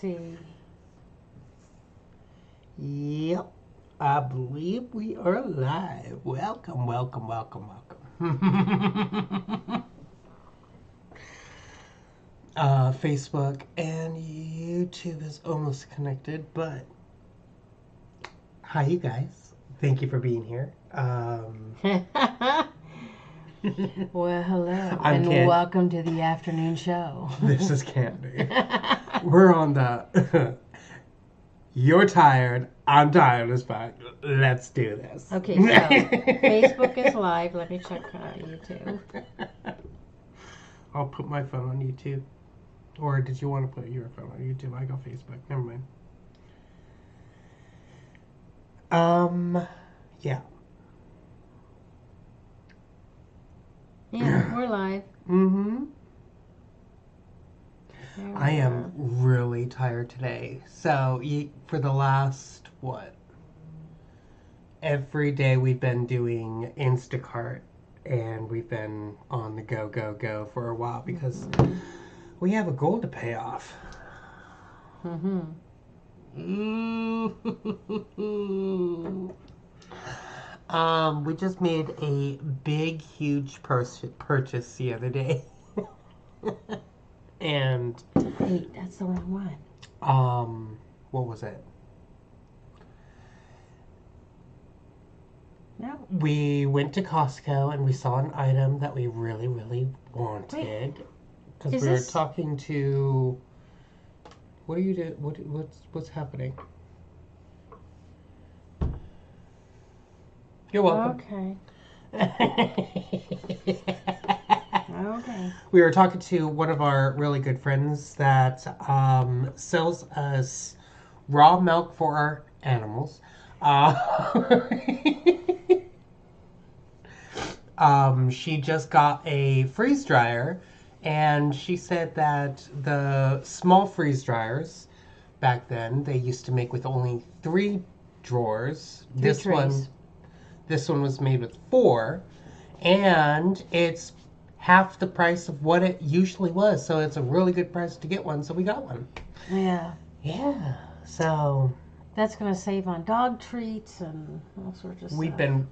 see. Yep. I believe we are live. Welcome, welcome, welcome, welcome. Facebook and YouTube is almost connected, but hi, you guys. Thank you for being here. Well, hello, I'm and Kidd. welcome to the afternoon show. This is Candi. We're on the you're tired, I'm tired as fuck. Let's do this. Okay, so Facebook is live. Let me check YouTube. I'll put my phone on YouTube. Or did you want to put your phone on YouTube? I go Facebook. Never mind. Yeah. Yeah, we're live. Mm-hmm. There I we am are. really tired today. So, for the last, every day we've been doing Instacart. And we've been on the go, go, go for a while because we have a goal to pay off. We just made a big, huge purchase the other day. And Wait, that's the wrong one. what was it? No. We went to Costco and we saw an item that we really, really wanted. Because we were talking to. What are you doing? What's happening? You're welcome. Okay. Okay. We were talking to one of our really good friends that sells us raw milk for our animals. She just got a freeze dryer, and she said that the small freeze dryers back then they used to make with only 3 drawers. This trays. one was made with 4, and it's half the price of what it usually was. So it's a really good price to get one. So we got one. Yeah. Yeah. So that's gonna save on dog treats and all sorts of stuff. We've been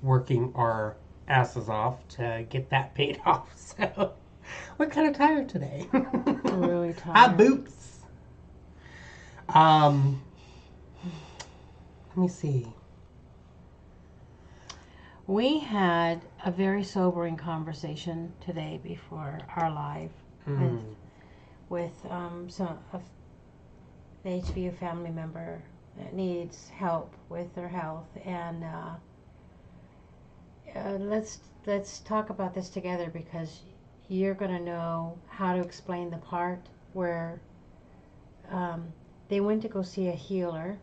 working our asses off to get that paid off. So we're kind of tired today. Really tired. Our boots. Let me see. We had a very sobering conversation today before our live with some of the HVU family member that needs help with their health, and let's talk about this together because you're going to know how to explain the part where they went to go see a healer,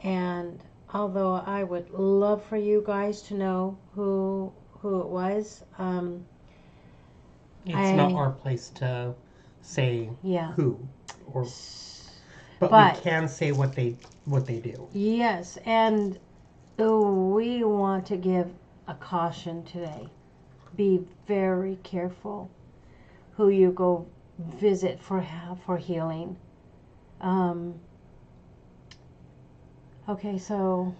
and although I would love for you guys to know who it was, it's not our place to say who, but we can say what they do. Yes, and we want to give a caution today. Be very careful who you go visit for healing. Okay, so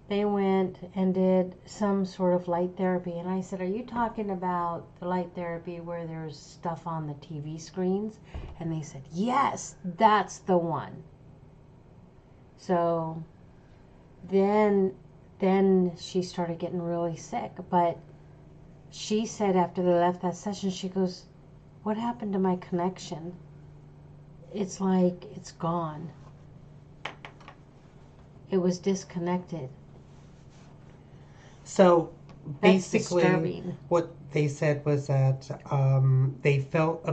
they went and did some sort of light therapy, and I said, are you talking about the light therapy where there's stuff on the TV screens? And they said, yes, that's the one. So then she started getting really sick, but she said after they left that session, she goes, what happened to my connection? It's like it's gone. It was disconnected. So basically, what they said was that they felt a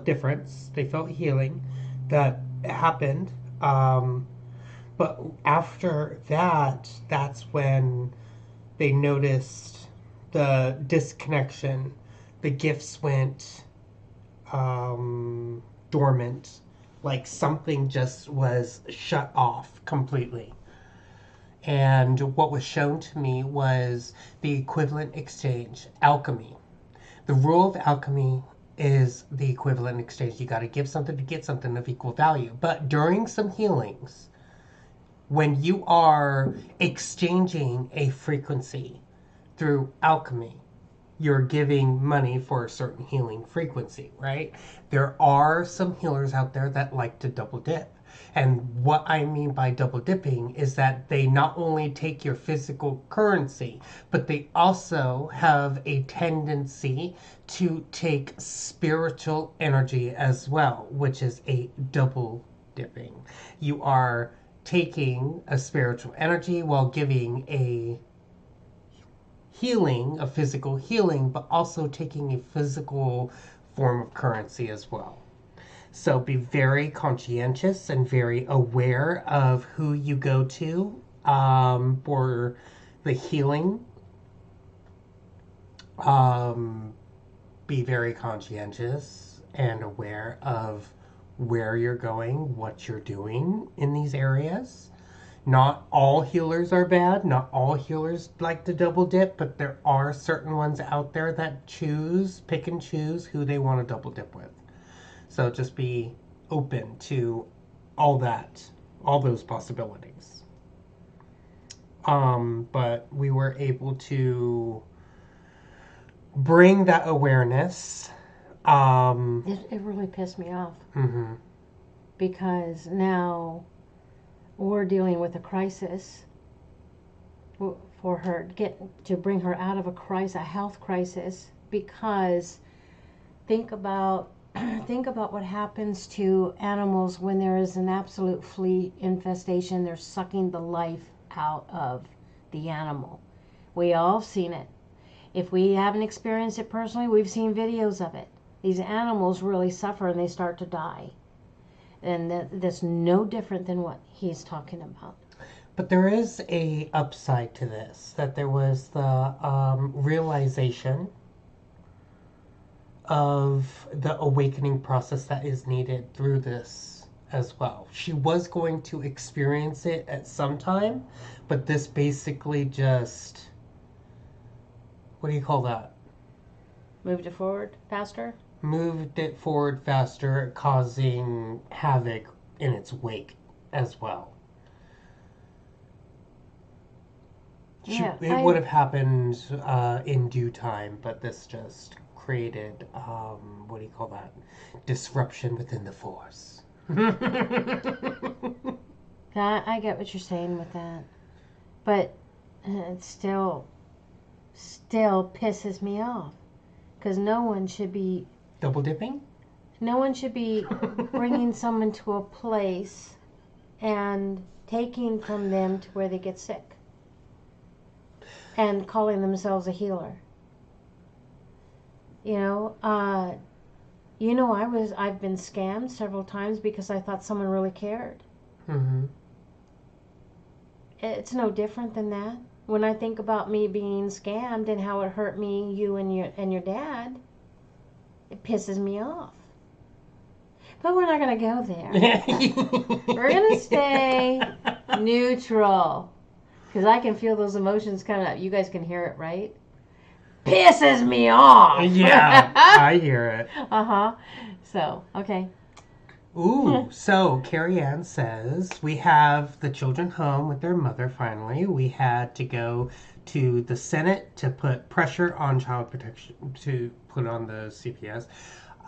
difference. They felt healing that happened. But after that, that's when they noticed the disconnection. The gifts went dormant. Like something just was shut off completely. And what was shown to me was the equivalent exchange, alchemy. The rule of alchemy is the equivalent exchange. You got to give something to get something of equal value. But during some healings, when you are exchanging a frequency through alchemy, you're giving money for a certain healing frequency, right? There are some healers out there that like to double dip. And what I mean by double dipping is that they not only take your physical currency, but they also have a tendency to take spiritual energy as well, which is a double dipping. You are taking a spiritual energy while giving a healing, a physical healing, but also taking a physical form of currency as well. So be very conscientious and very aware of who you go to for the healing. Be very conscientious and aware of where you're going, what you're doing in these areas. Not all healers are bad. Not all healers like to double dip, but there are certain ones out there that pick and choose who they want to double dip with. So just be open to all those possibilities. But we were able to bring that awareness. It really pissed me off. Mm-hmm. Because now we're dealing with a crisis for her, to bring her out of a health crisis, because think about what happens to animals when there is an absolute flea infestation. They're sucking the life out of the animal. We all have seen it. If we haven't experienced it personally, we've seen videos of it. These animals really suffer and they start to die. And that's no different than what he's talking about. But there is a upside to this, that there was the realization of the awakening process that is needed through this as well. She was going to experience it at some time, but this basically just, what do you call that? Moved it forward faster? Moved it forward faster, causing havoc in its wake as well. It would have happened in due time, but this just created, what do you call that? Disruption within the force. I get what you're saying with that. But it still pisses me off. Because no one should be double dipping? No one should be bringing someone to a place and taking from them to where they get sick and calling themselves a healer. I've been scammed several times because I thought someone really cared. Mm-hmm. It's no different than that. When I think about me being scammed and how it hurt me, you and your dad, it pisses me off. But we're not going to go there. We're going to stay neutral. Because I can feel those emotions coming up. You guys can hear it, right? Pisses me off. Yeah, I hear it. Uh-huh. So, okay. Ooh, so Carrie Ann says, we have the children home with their mother finally. We had to go to the Senate to put pressure on child protection, to put on the CPS.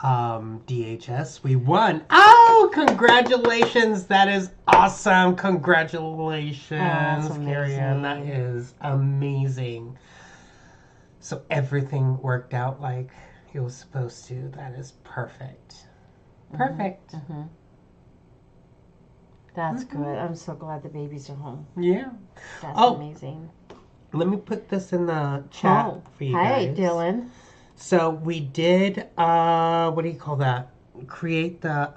DHS. We won. Oh, congratulations. That is awesome. Congratulations, Carrie Ann. That is amazing. So everything worked out like it was supposed to. That is perfect. Perfect. Mm-hmm. That's good. I'm so glad the babies are home. Yeah. That's amazing. Let me put this in the chat for you guys. Hey, Dylan. So we did, what do you call that? Create the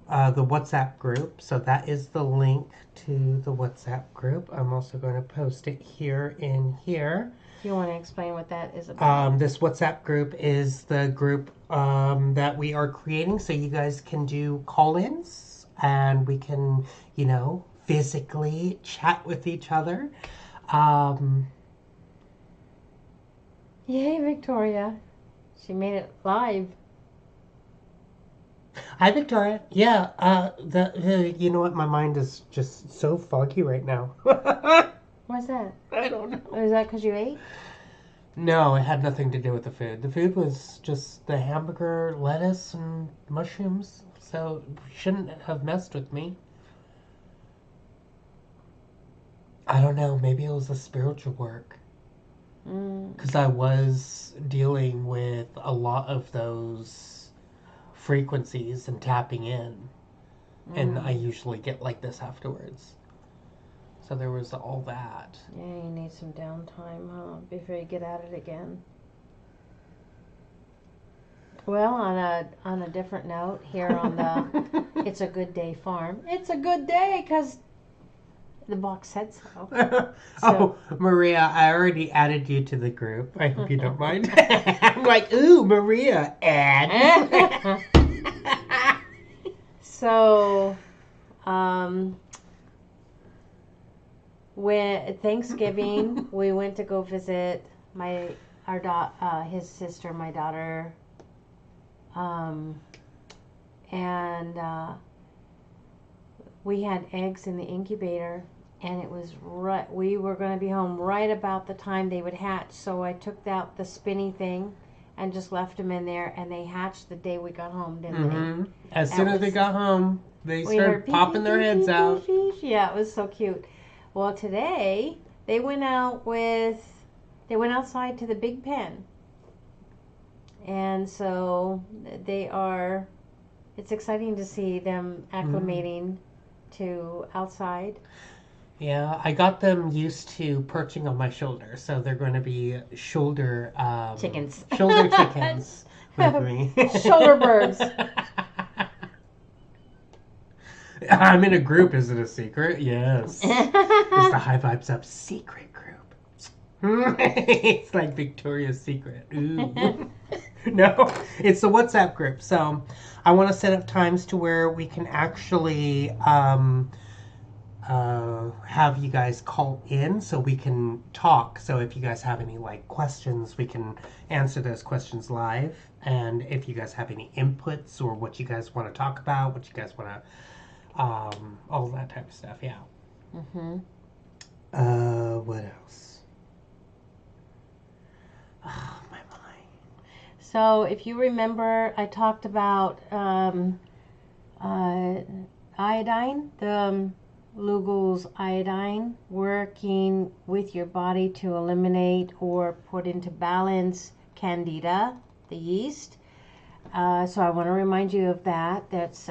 WhatsApp group. So that is the link to the WhatsApp group. I'm also going to post it here in here. Do you want to explain what that is about? This WhatsApp group is the group that we are creating, so you guys can do call-ins and we can, physically chat with each other. Yay, Victoria. She made it live. Hi, Victoria. Yeah, you know what? My mind is just so foggy right now. What's that? I don't know. Is that because you ate? No, it had nothing to do with the food. The food was just the hamburger, lettuce, and mushrooms. So shouldn't have messed with me. I don't know. Maybe it was the spiritual work. Mm. Because I was dealing with a lot of those frequencies and tapping in. And I usually get like this afterwards. So there was all that. Yeah, you need some downtime, huh? Before you get at it again. Well, on a different note, here on the It's a Good Day farm. It's a good day because the box said so. Oh, Maria, I already added you to the group. I hope you don't mind. I'm like, ooh, Maria, add. So, when Thanksgiving, we went to go visit his sister, my daughter, and we had eggs in the incubator, and it was right. We were going to be home right about the time they would hatch. So I took out the spinny thing and just left them in there, and they hatched the day we got home, didn't they? As soon as they got home, they started popping their heads out. Yeah, it was so cute. Well, today they went outside to the big pen, and so it's exciting to see them acclimating to outside. Yeah, I got them used to perching on my shoulder, so they're going to be shoulder Chickens. Shoulder chickens with me. Shoulder birds. I'm in a group. Is it a secret? Yes. It's the High Vibes Up secret group. It's like Victoria's Secret. Ooh. No, it's the WhatsApp group. So I want to set up times to where we can actually have you guys call in so we can talk. So if you guys have any like questions, we can answer those questions live. And if you guys have any inputs or what you guys want to talk about, what you guys want to all that type of stuff. Yeah. What else? Oh, my mind. So if you remember, I talked about iodine, the Lugol's iodine, working with your body to eliminate or put into balance candida, the yeast. So I want to remind you of that. That's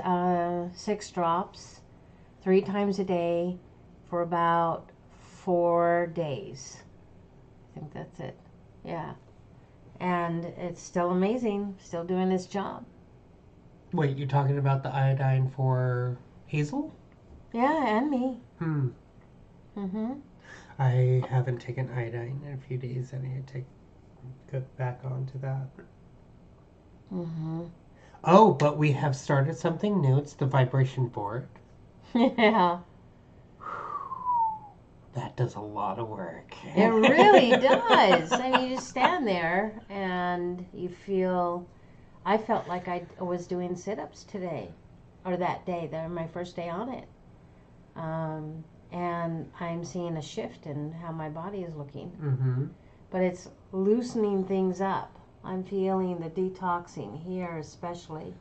6 drops, 3 times a day for about 4 days. I think that's it. Yeah. And it's still amazing. Still doing its job. Wait, you're talking about the iodine for Hazel? Yeah, and me. I haven't taken iodine in a few days. I need to get back onto that. Oh, but we have started something new. It's the vibration board. Yeah. That does a lot of work. It really does. I mean, you just stand there and you feel. I felt like I was doing sit-ups today, or that day. That was my first day on it. And I'm seeing a shift in how my body is looking. But it's loosening things up. I'm feeling the detoxing here especially.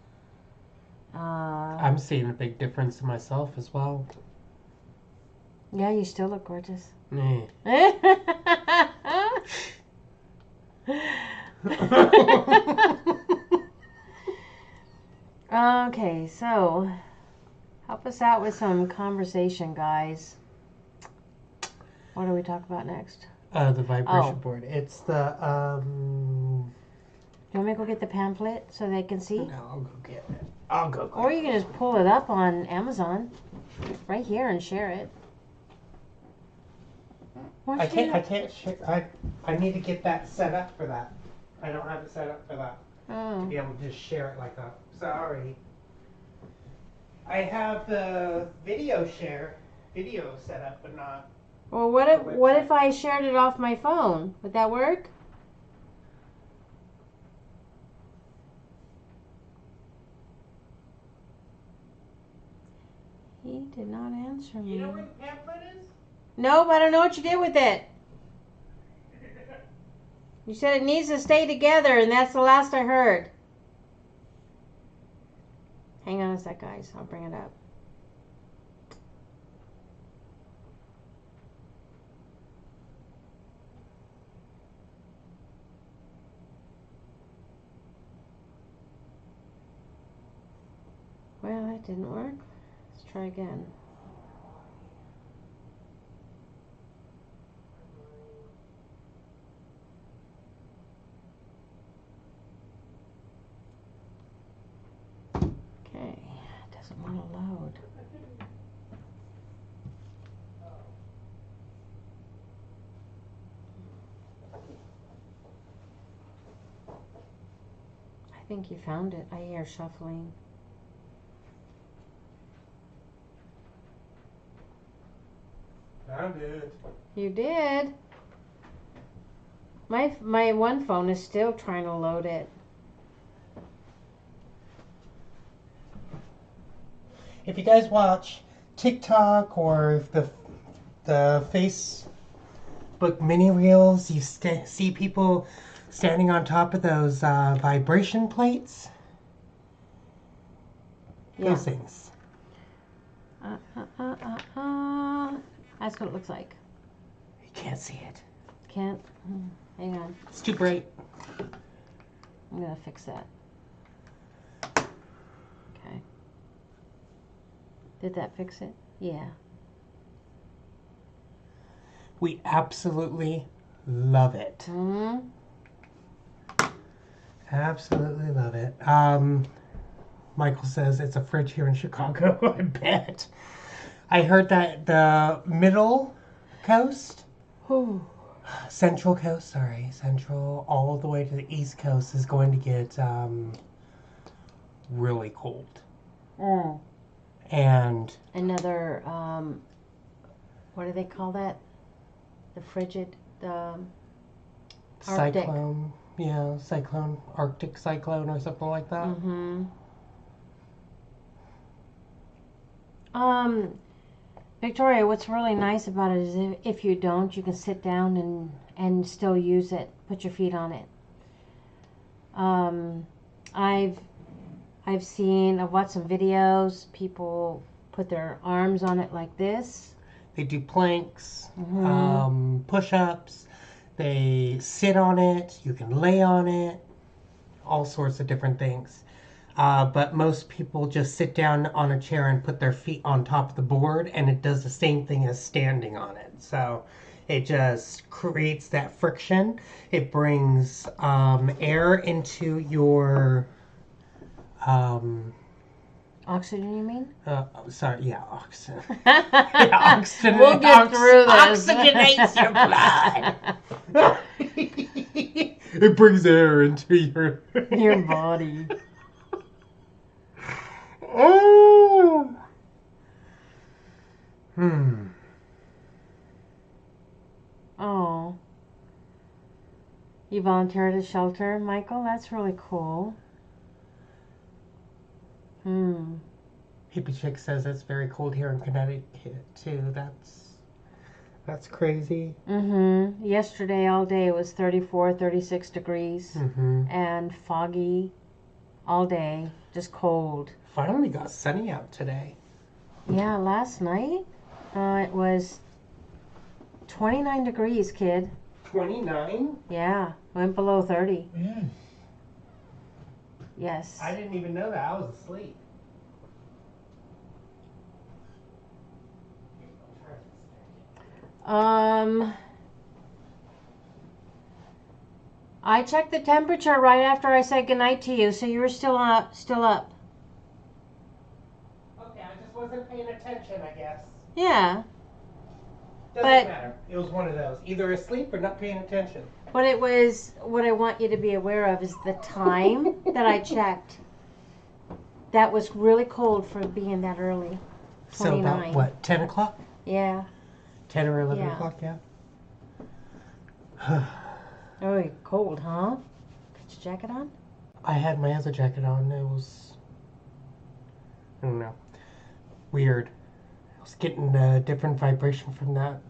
I'm seeing a big difference in myself as well. Yeah, you still look gorgeous. Okay, so help us out with some conversation, guys. What do we talk about next? The vibration board. It's the Do you want me to go get the pamphlet so they can see? No, I'll go get it. I'll go get Or you can just pull it up on Amazon right here and share it. I can't share. I need to get that set up for that. I don't have it set up for that. To be able to just share it like that. Sorry. I have the video set up, but not. Well, what if I shared it off my phone? Would that work? did not answer me. You know where the pamphlet is? Nope, I don't know what you did with it. You said it needs to stay together, and that's the last I heard. Hang on a sec, guys. I'll bring it up. Well, that didn't work. Let's try again. Okay, it doesn't want to load. I think you found it. I hear shuffling. Found it. You did. My one phone is still trying to load it. If you guys watch TikTok or the Facebook mini reels, you see people standing on top of those vibration plates. Yeah. Those things. That's what it looks like. You can't see it. Can't. Hang on. It's too bright. I'm gonna fix that. Okay. Did that fix it? Yeah. We absolutely love it. Hmm. Absolutely love it. Michael says it's a fridge here in Chicago. I bet. I heard that the middle coast, central coast, central, all the way to the east coast is going to get really cold. Mm. And Another, what do they call that? The frigid, the Arctic. cyclone. Yeah, cyclone, Arctic cyclone or something like that. Mm-hmm. Victoria, what's really nice about it is if you don't, you can sit down and still use it. Put your feet on it. I've watched some videos. People put their arms on it like this. They do planks, push-ups. They sit on it. You can lay on it. All sorts of different things. But most people just sit down on a chair and put their feet on top of the board, and it does the same thing as standing on it. So it just creates that friction. It brings air into your... Oxygen, you mean? Sorry, yeah, oxygen. Oxygen. We'll get through this. Oxygenates your blood. It brings air into your body. Oh. Oh. You volunteered at a shelter, Michael? That's really cool. Hippie Chick says it's very cold here in Connecticut too. That's crazy. Yesterday all day it was 34, 36 degrees and foggy all day, just cold. Finally got sunny out today. Yeah, last night it was 29 degrees, kid. 29? Yeah, went below 30. Yes. I didn't even know that. I was asleep. I checked the temperature right after I said goodnight to you, so you were still up. Okay, I just wasn't paying attention, I guess. Yeah. Doesn't matter. It was one of those. Either asleep or not paying attention. But it was, what I want you to be aware of is the time that I checked. That was really cold for being that early. 29. So about, what, 10 o'clock? Yeah. 10 or 11 o'clock, yeah. Oh, cold, huh? Put your jacket on? I had my other jacket on. It was, I don't know, weird. was getting a different vibration from that.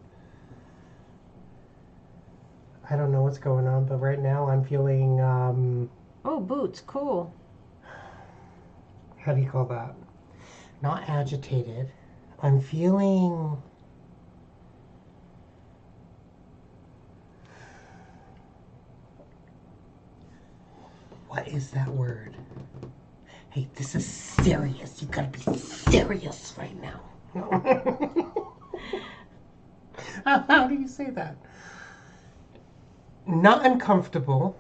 I don't know what's going on, but right now I'm feeling, Oh, boots, cool. how do you call that? Not agitated. I'm feeling... What is that word? Hey, this is serious. You gotta be serious right now. How do you say that? Not uncomfortable.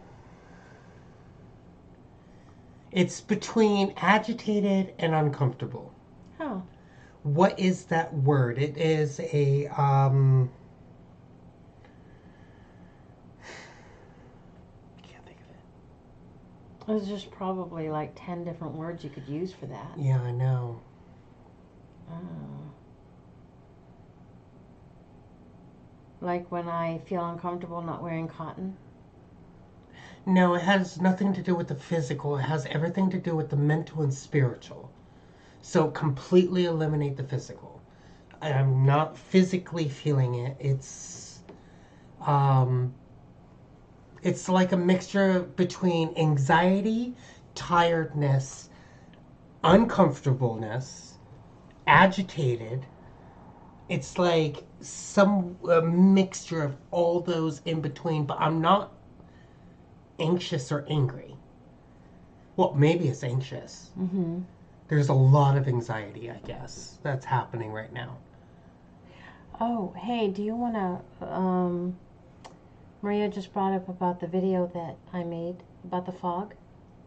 It's between agitated and uncomfortable. Oh. What is that word? It is a can't think of it. There's just probably like 10 different words you could use for that. Yeah, I know. Oh. Like when I feel uncomfortable not wearing cotton. No, it has nothing to do with the physical. It has everything to do with the mental and spiritual. So completely eliminate the physical. I'm not physically feeling it. It's like a mixture between anxiety, tiredness, uncomfortableness, agitated. It's like a mixture of all those in between, but I'm not anxious or angry. Well, maybe it's anxious. Mm-hmm. There's a lot of anxiety, I guess, that's happening right now. Oh, hey, do you want to, Maria just brought up about the video that I made about the fog.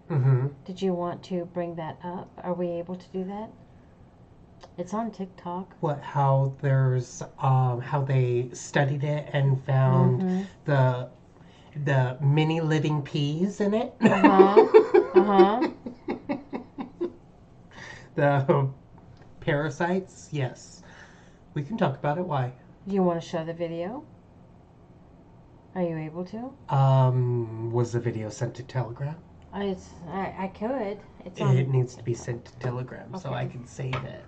Mm-hmm. Did you want to bring that up? Are we able to do that? It's on TikTok. What, how there's, how they studied it and found Mm-hmm. the mini living peas in it? Uh-huh. Uh-huh. The parasites? Yes. We can talk about it. Why? Do you want to show the video? Are you able to? Was the video sent to Telegram? I could. It's It on. needs to be sent to Telegram so I Okay. can save it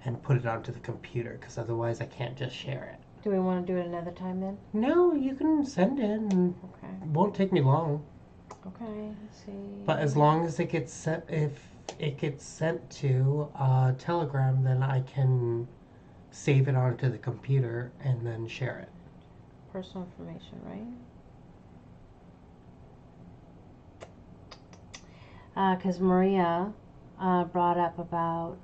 and put it onto the computer, because otherwise I can't just share it. Do we want to do it another time then? No, you can send it and Okay. it won't take me long. Okay. Let's see. But as long as it gets sent, if it gets sent to Telegram, then I can save it onto the computer and then share it. Personal information, right? Because Maria brought up about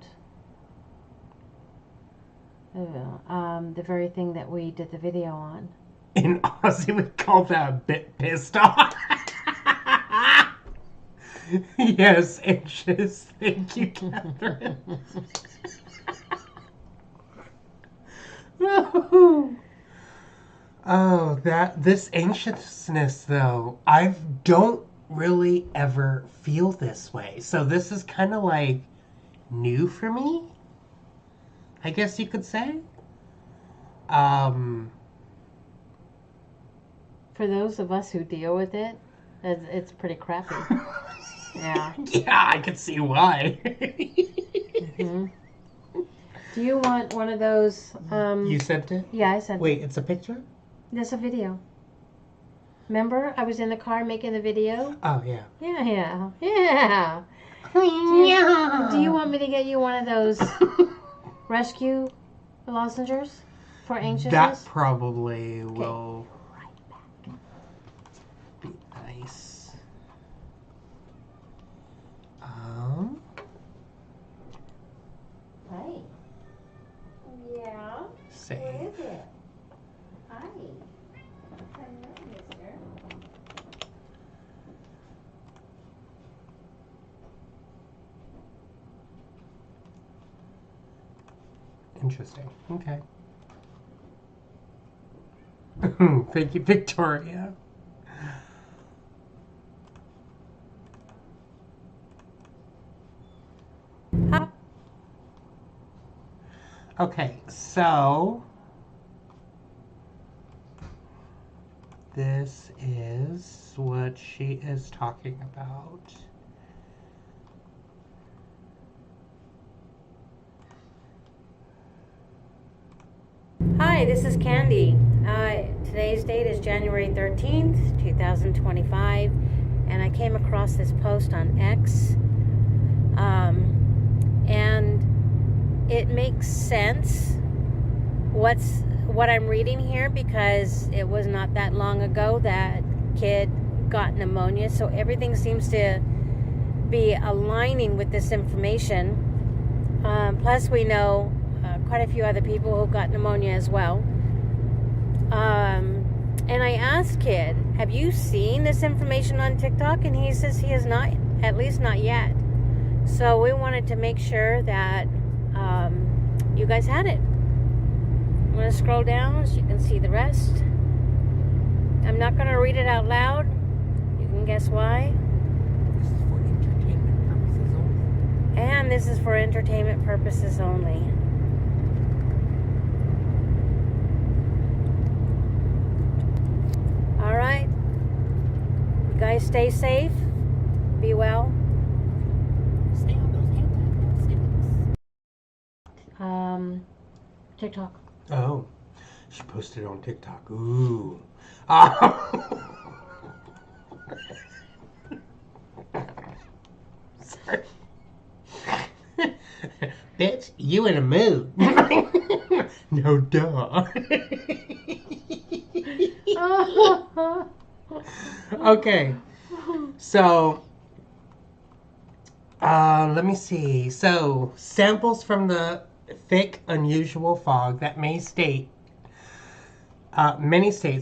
the very thing that we did the video on. In Aussie, we call that a bit pissed off. Yes, anxious. Thank you, Catherine. Oh, this anxiousness though, I don't really ever feel this way. So this is kind of like new for me, I guess you could say. For those of us who deal with it, it's pretty crappy. Yeah. Yeah, I could see why. Mm-hmm. Do you want one of those? You sent it? Yeah, I sent Wait, it. it's a picture? There's a video. Remember, I was in the car making the video? Oh, yeah. Yeah. Do you want me to get you one of those rescue lozenges for anxiousness? That probably will be nice. Hi. Yeah. Save. What is it? Hi. Hello, mister. Interesting. Okay. Thank you, Victoria. Okay, so this is what she is talking about. Hi, this is Candy. Today's date is January 13th, 2025, and I came across this post on X, and it makes sense what I'm reading here, because it was not that long ago that Kidd got pneumonia, so everything seems to be aligning with this information. Plus we know quite a few other people who got pneumonia as well. And I asked Kidd, have you seen this information on TikTok? And he says he has not, at least not yet. So we wanted to make sure that you guys had it. I'm going to scroll down so you can see the rest. I'm not going to read it out loud. You can guess why. This is for entertainment purposes only. And this is for entertainment purposes only. All right. You guys stay safe. Be well. Stay on those antibiotics. TikTok. Oh, she posted on TikTok. Ooh. Sorry. Bitch, you in a mood. No, duh. Okay. So, let me see. So, samples from the thick, unusual fog that many states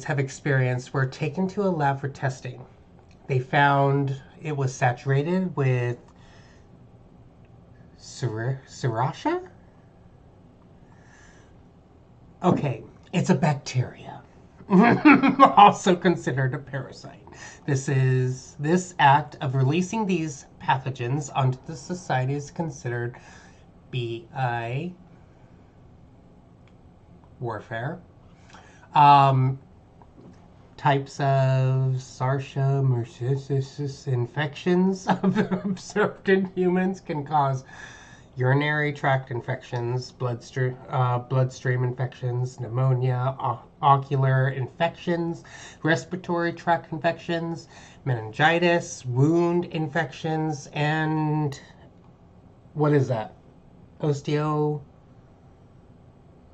have experienced were taken to a lab for testing. They found it was saturated with sriracha? Okay, it's a bacteria. Also considered a parasite. This act of releasing these pathogens onto the society is considered BI warfare. Types of sarcoidosis infections observed in humans can cause urinary tract infections, bloodstream infections, pneumonia, ocular infections, respiratory tract infections, meningitis, wound infections, and what is that? Osteo.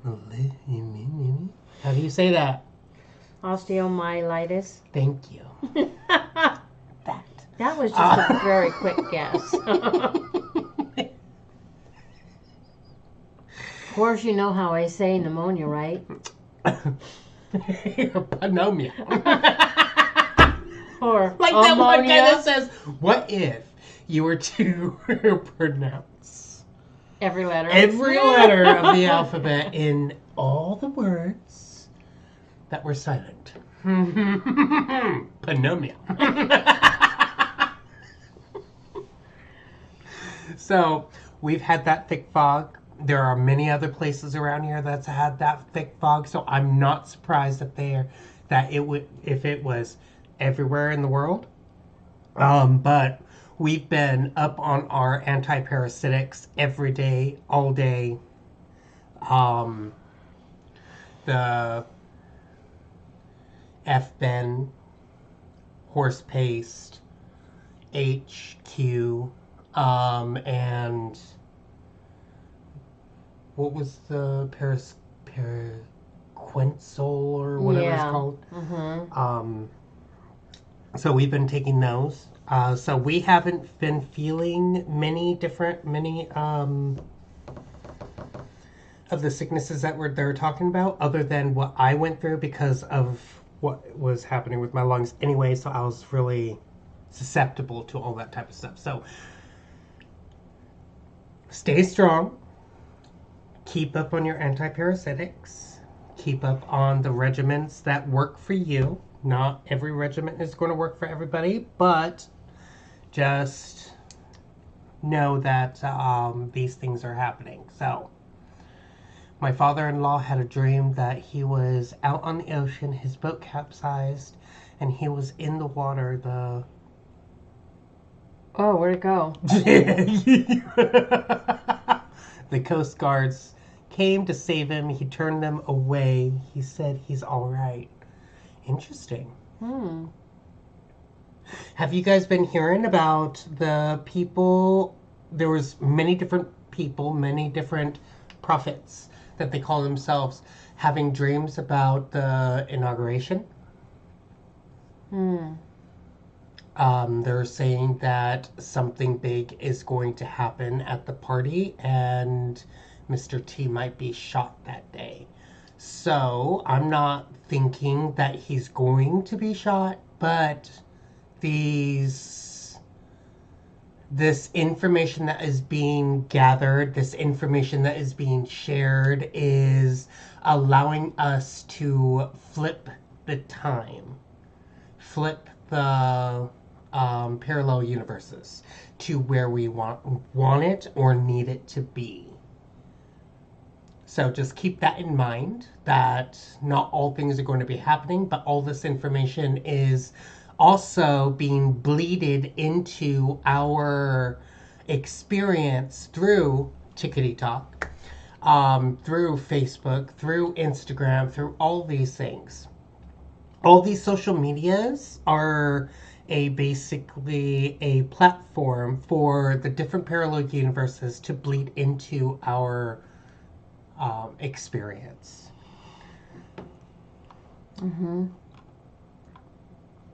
How do you say that? Osteomyelitis. Thank you. That was just a very quick guess. Of course, you know how I say pneumonia, right? Pneumonia. Or like that one guy ammonia. that says, what if you were to pronounce Every letter. every letter of the alphabet in all the words that were silent? Pneumonia. So, we've had that thick fog. There are many other places around here that's had that thick fog, so I'm not surprised if it was everywhere in the world. But we've been up on our antiparasitics every day, all day. The F-Ben, horse paste, HQ, and what was the Paraquensol or whatever it's called? Mm-hmm. So we've been taking those. So we haven't been feeling many of the sicknesses that they're talking about, other than what I went through because of what was happening with my lungs anyway. So I was really susceptible to all that type of stuff. So stay strong. Keep up on your antiparasitics. Keep up on the regimens that work for you. Not every regimen is going to work for everybody, but just know that these things are happening. So, my father-in-law had a dream that he was out on the ocean, his boat capsized, and he was in the water. Oh, where'd it go? The Coast Guard's came to save him. He turned them away. He said he's all right. Interesting. Have you guys been hearing about the people? There was many different people, many different prophets that they call themselves, having dreams about the inauguration. They're saying that something big is going to happen at the party and Mr. T might be shot that day. So I'm not thinking that he's going to be shot, but this information that is being gathered, this information that is being shared is allowing us to flip the time, flip the parallel universes to where we want it or need it to be. So just keep that in mind, that not all things are going to be happening, but all this information is also being bleeded into our experience through TikTok, through Facebook, through Instagram, through all these things. All these social medias are basically a platform for the different parallel universes to bleed into our experience.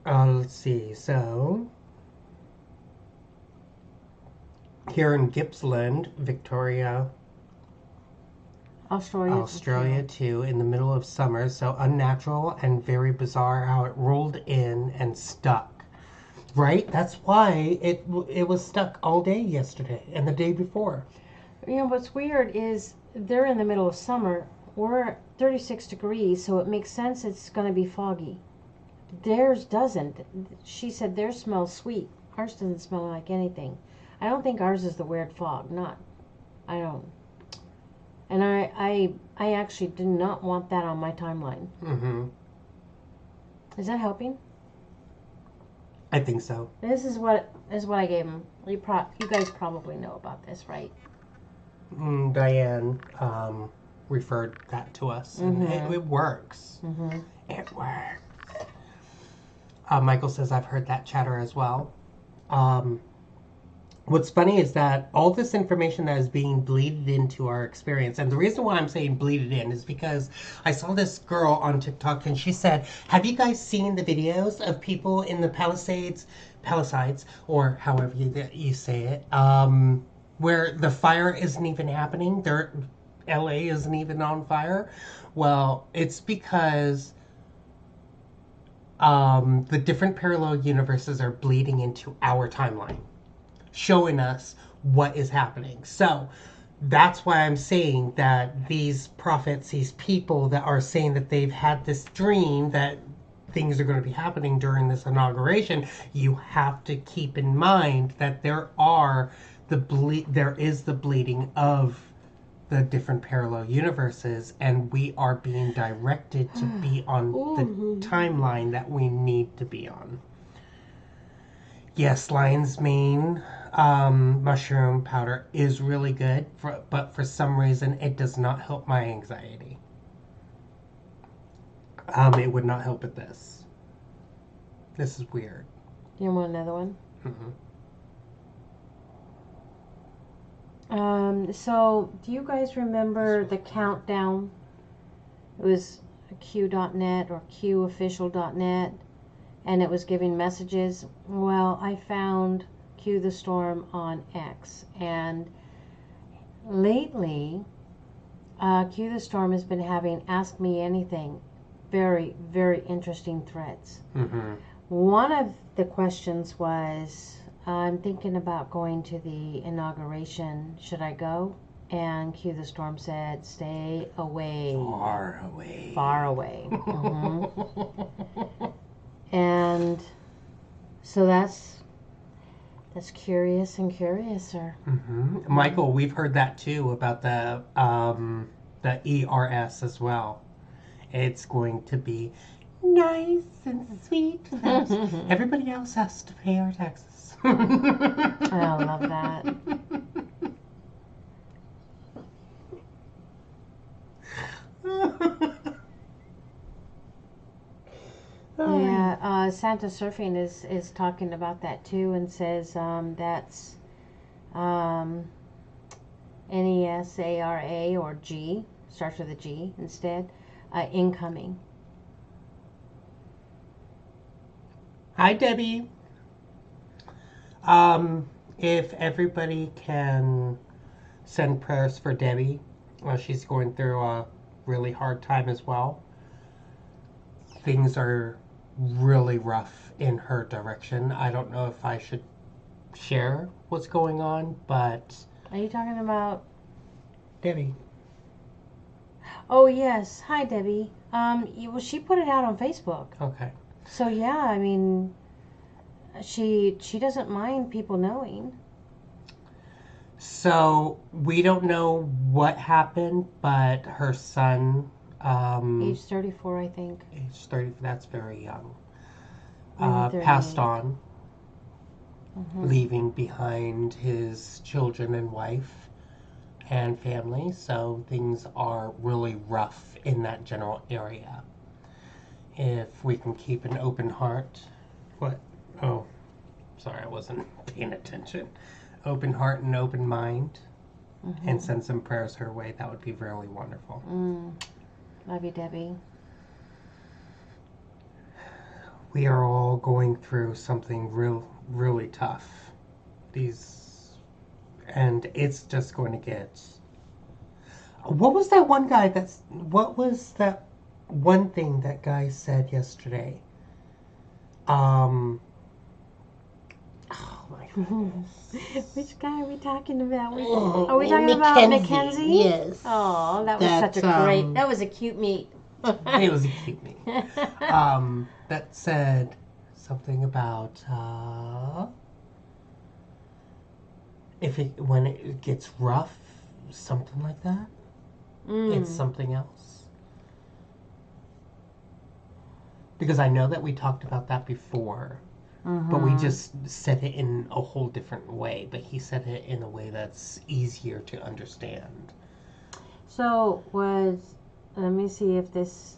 Let's see. So here in Gippsland, Victoria, Australia too, in the middle of summer. So unnatural and very bizarre how it rolled in and stuck. Right? That's why it was stuck all day yesterday and the day before. You know, what's weird is they're in the middle of summer. We're 36 degrees, so it makes sense it's going to be foggy. Theirs doesn't. She said theirs smells sweet. Ours doesn't smell like anything. I don't think ours is the weird fog. I don't. And I actually did not want that on my timeline. Is that helping? I think so. This is what I gave him. You guys probably know about this, right? Diane referred that to us, and it works. It works. Michael says, I've heard that chatter as well. What's funny is that all this information that is being bleeded into our experience, and the reason why I'm saying bleeded in is because I saw this girl on TikTok and she said, have you guys seen the videos of people in the Palisades, or however you say it, where the fire isn't even happening? LA isn't even on fire. Well, it's because the different parallel universes are bleeding into our timeline, showing us what is happening. So that's why I'm saying that these prophets, these people that are saying that they've had this dream that things are going to be happening during this inauguration, you have to keep in mind that there is the bleeding of the different parallel universes, and we are being directed to be on the timeline that we need to be on. Yes, lion's mane mushroom powder is really good, but for some reason it does not help my anxiety. It would not help with this. This is weird. You want another one? So, do you guys remember the countdown? It was Q.net or Qofficial.net, and it was giving messages. Well, I found Q the Storm on X, and lately, Q the Storm has been having Ask Me Anything, very, very interesting threads. One of the questions was, I'm thinking about going to the inauguration. Should I go? And Q the Storm said, stay away. Far away. Far away. And so that's curious and curiouser. Michael, we've heard that too about the ERS as well. It's going to be nice and sweet. Everybody else has to pay our taxes. I love that. Santa Surfing is talking about that too, and says that's NESARA or G, starts with a G instead, incoming. Hi, Debbie. If everybody can send prayers for Debbie, she's going through a really hard time as well. Things are really rough in her direction. I don't know if I should share what's going on, but Are you talking about? Debbie. Oh yes, hi Debbie. Well, she put it out on Facebook. Okay. So yeah, I mean, she doesn't mind people knowing. So we don't know what happened, but her son, Age 34, I think. age 30, that's very young, Maybe passed 38. on, leaving behind his children and wife and family. So things are really rough in that general area. If we can keep an open heart. What? Oh, sorry, I wasn't paying attention. Open heart and open mind, and send some prayers her way. That would be really wonderful. Love you, Debbie. We are all going through something really tough. And it's just going to get. What was that one guy what was that one thing that guy said yesterday? Oh my goodness. Which guy are we talking about? Oh, Are we talking about Mackenzie? Yes. Oh, that was such a great. That was a cute meet. It was a cute meet. That said something about when it gets rough, something like that. It's something else. Because I know that we talked about that before, but we just said it in a whole different way. But he said it in a way that's easier to understand. So let me see if this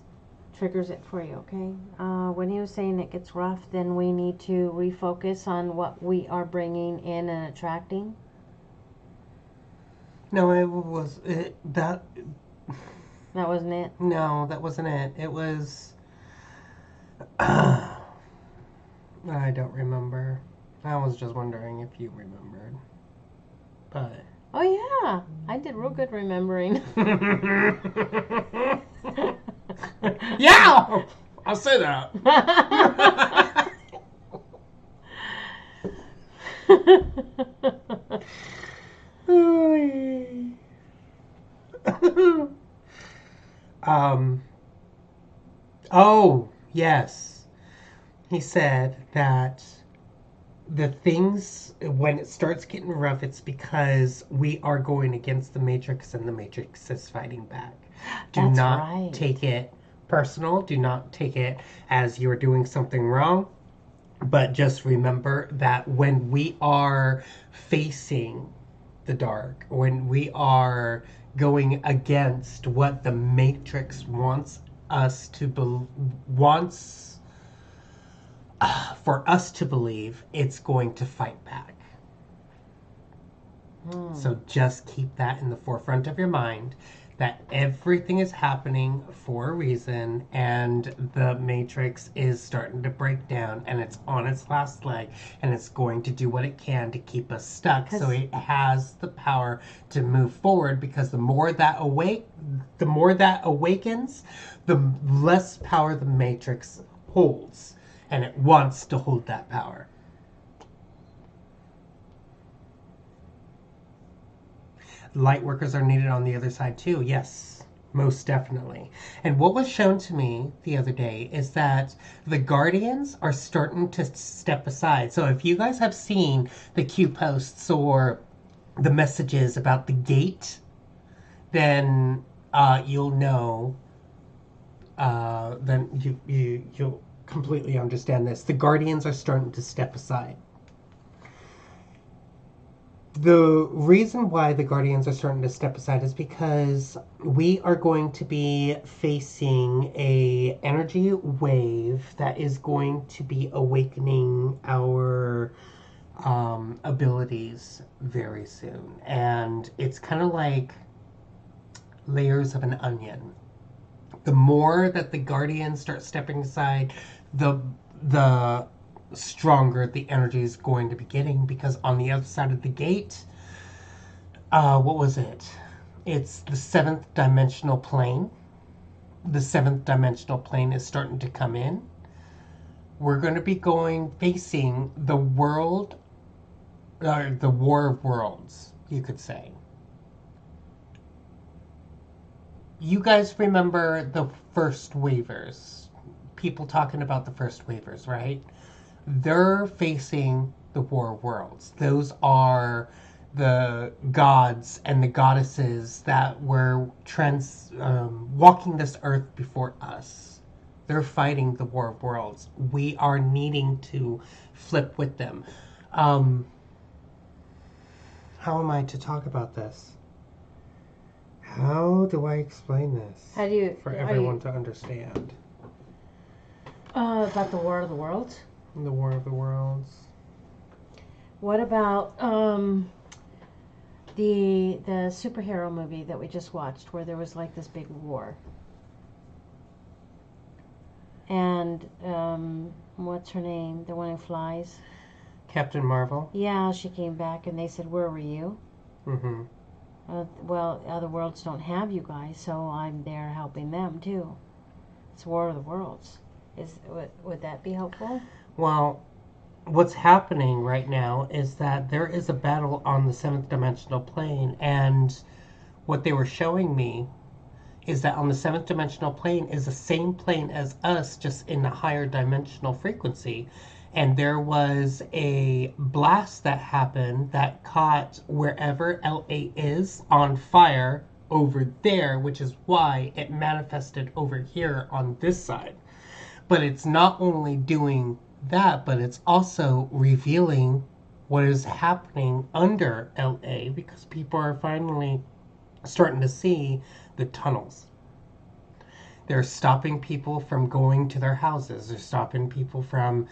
triggers it for you, okay? When he was saying it gets rough, then we need to refocus on what we are bringing in and attracting. No, that. That wasn't it. No, that wasn't it. It was. I don't remember. I was just wondering if you remembered. But. Oh yeah, I did real good remembering. Yeah! I'll say that. Oh, yes. He said that the things, when it starts getting rough, it's because we are going against the Matrix and the Matrix is fighting back. Do That's not right. take it personal. Do not take it as you're doing something wrong. But just remember that when we are facing the dark, when we are going against what the Matrix wants us to for us to believe, it's going to fight back. So just keep that in the forefront of your mind, that everything is happening for a reason, and the Matrix is starting to break down, and it's on its last leg, and it's going to do what it can to keep us stuck. So it has the power to move forward, because the more that awakens, the less power the Matrix holds, and it wants to hold that power. Light workers are needed on the other side too. Yes, most definitely. And what was shown to me the other day is that the Guardians are starting to step aside. So if you guys have seen the Q posts or the messages about the gate, then you'll know. Then you'll completely understand this. The Guardians are starting to step aside. The reason why the Guardians are starting to step aside is because we are going to be facing a energy wave that is going to be awakening our abilities very soon. And it's kind of like layers of an onion. The more that the Guardians start stepping aside, the stronger the energy is going to be getting, because on the other side of the gate, what was it? It's the seventh dimensional plane. The seventh dimensional plane is starting to come in. We're going to be facing the world, the War of Worlds, you could say. You guys remember the first waivers? People talking about the first waivers, right? They're facing the War of Worlds. Those are the gods and the goddesses that were walking this earth before us. They're fighting the War of Worlds. We are needing to flip with them. How am I to talk about this? How do I explain this? How do you for everyone to understand? About the War of the Worlds? The War of the Worlds. What about the superhero movie that we just watched, where there was like this big war? And what's her name? The one who flies? Captain Marvel. Yeah, she came back and they said, "Where were you?" Mm-hmm. Well, other worlds don't have you guys, so I'm there helping them too. It's War of the Worlds. Would that be helpful? Well, what's happening right now is that there is a battle on the seventh dimensional plane, and what they were showing me is that on the seventh dimensional plane is the same plane as us, just in a higher dimensional frequency. And there was a blast that happened that caught wherever LA is on fire over there, which is why it manifested over here on this side. But it's not only doing that, but it's also revealing what is happening under LA, because people are finally starting to see the tunnels. They're stopping people from going to their houses. They're stopping people from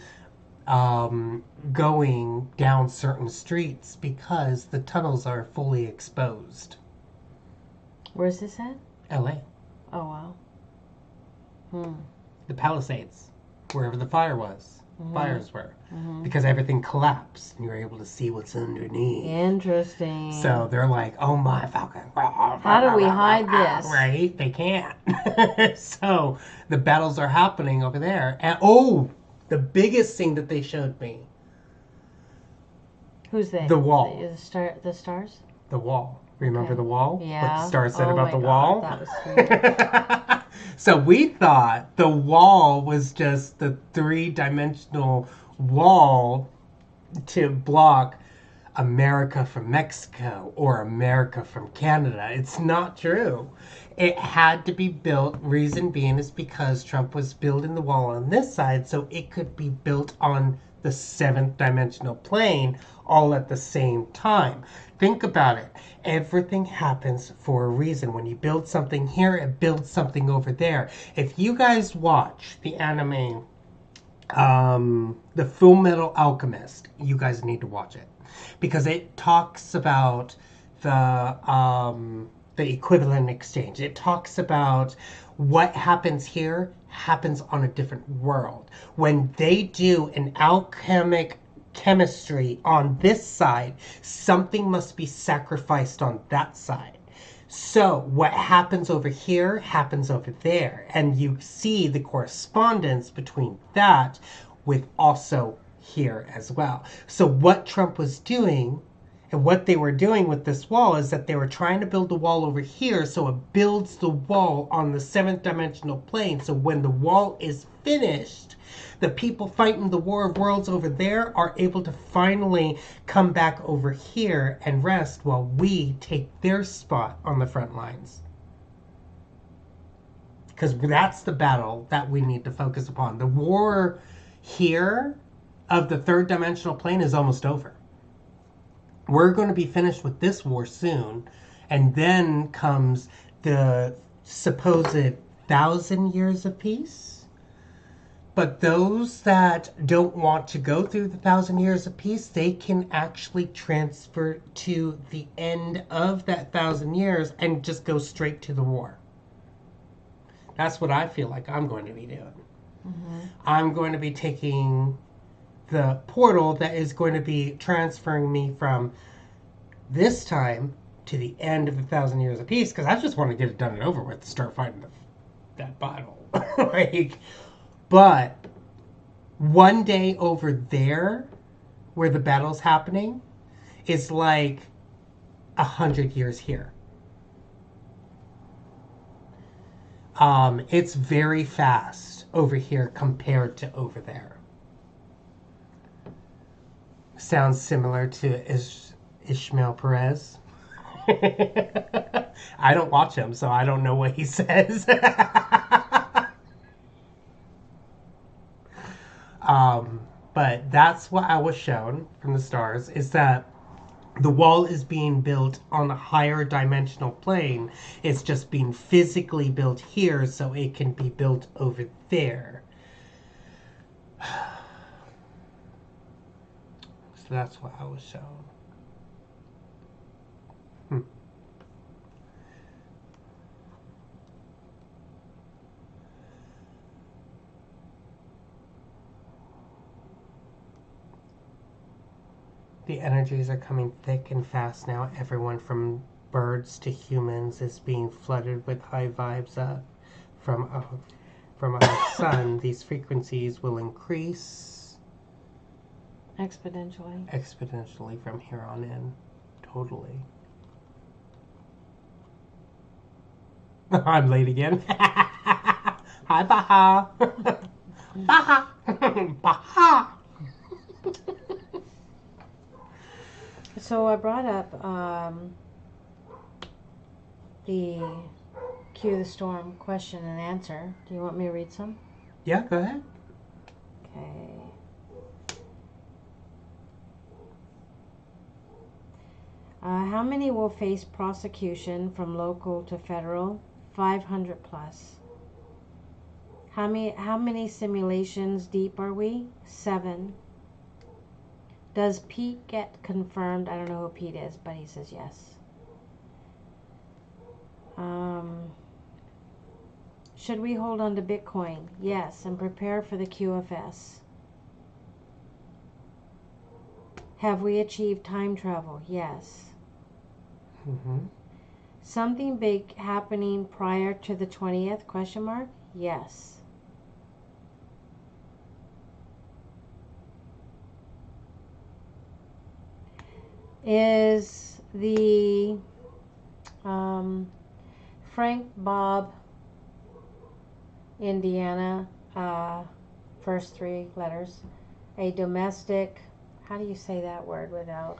going down certain streets because the tunnels are fully exposed. Where's this at? LA. Oh, wow. The Palisades, wherever the fires were, Mm-hmm. because everything collapsed and you're able to see what's underneath. Interesting. So they're like, oh my fucking God. How do we hide this? Right? They can't. So the battles are happening over there. And the biggest thing that they showed me. Who's they? The wall. The stars? The wall. Remember the wall? Yeah. What the star said Oh about my the God, wall? that was sweet. So we thought the wall was just the three-dimensional wall to block America from Mexico or America from Canada. It's not true. It had to be built. Reason being is because Trump was building the wall on this side so it could be built on the seventh dimensional plane all at the same time. Think about it. Everything happens for a reason. When you build something here, it builds something over there. If you guys watch the anime, The Full Metal Alchemist, you guys need to watch it, because it talks about the equivalent exchange. It talks about what happens here happens on a different world. When they do an alchemic chemistry on this side, something must be sacrificed on that side. So what happens over here happens over there. And you see the correspondence between that with also here as well. So what Trump was doing and what they were doing with this wall is that they were trying to build the wall over here so it builds the wall on the seventh dimensional plane. So when the wall is finished, the people fighting the War of Worlds over there are able to finally come back over here and rest while we take their spot on the front lines. Because that's the battle that we need to focus upon. The war here of the third dimensional plane is almost over. we're going to be finished with this war soon, and then comes the supposed 1,000 years of peace. But those that don't want to go through the 1,000 years of peace, they can actually transfer to the end of that 1,000 years and just go straight to the war. That's what I feel like I'm going to be doing. Mm-hmm. I'm going to be taking the portal that is going to be transferring me from this time to the end of the 1,000 years of peace, because I just want to get it done and over with, start fighting that battle. But one day over there, where the battle's happening, is like 100 years here. It's very fast over here compared to over there. Sounds similar to Ishmael Perez. I don't watch him, so I don't know what he says. But that's what I was shown from the stars, is that the wall is being built on a higher dimensional plane. It's just being physically built here so it can be built over there. So that's what I was shown. The energies are coming thick and fast now. Everyone from birds to humans is being flooded with high vibes from our sun. These frequencies will increase exponentially from here on in. Totally. I'm late again. Hi, Baha. Baha. Baha. So I brought up the Cue the Storm question and answer. Do you want me to read some? Yeah, go ahead. Okay. How many will face prosecution from local to federal? 500 plus. How many simulations deep are we? 7. Does Pete get confirmed? I don't know who Pete is, but he says yes. Should we hold on to Bitcoin? Yes, and prepare for the QFS. Have we achieved time travel? Yes. Mm-hmm. Something big happening prior to the 20th? Question mark? Yes. Is the Frank Bob Indiana first 3 letters a domestic? How do you say that word without?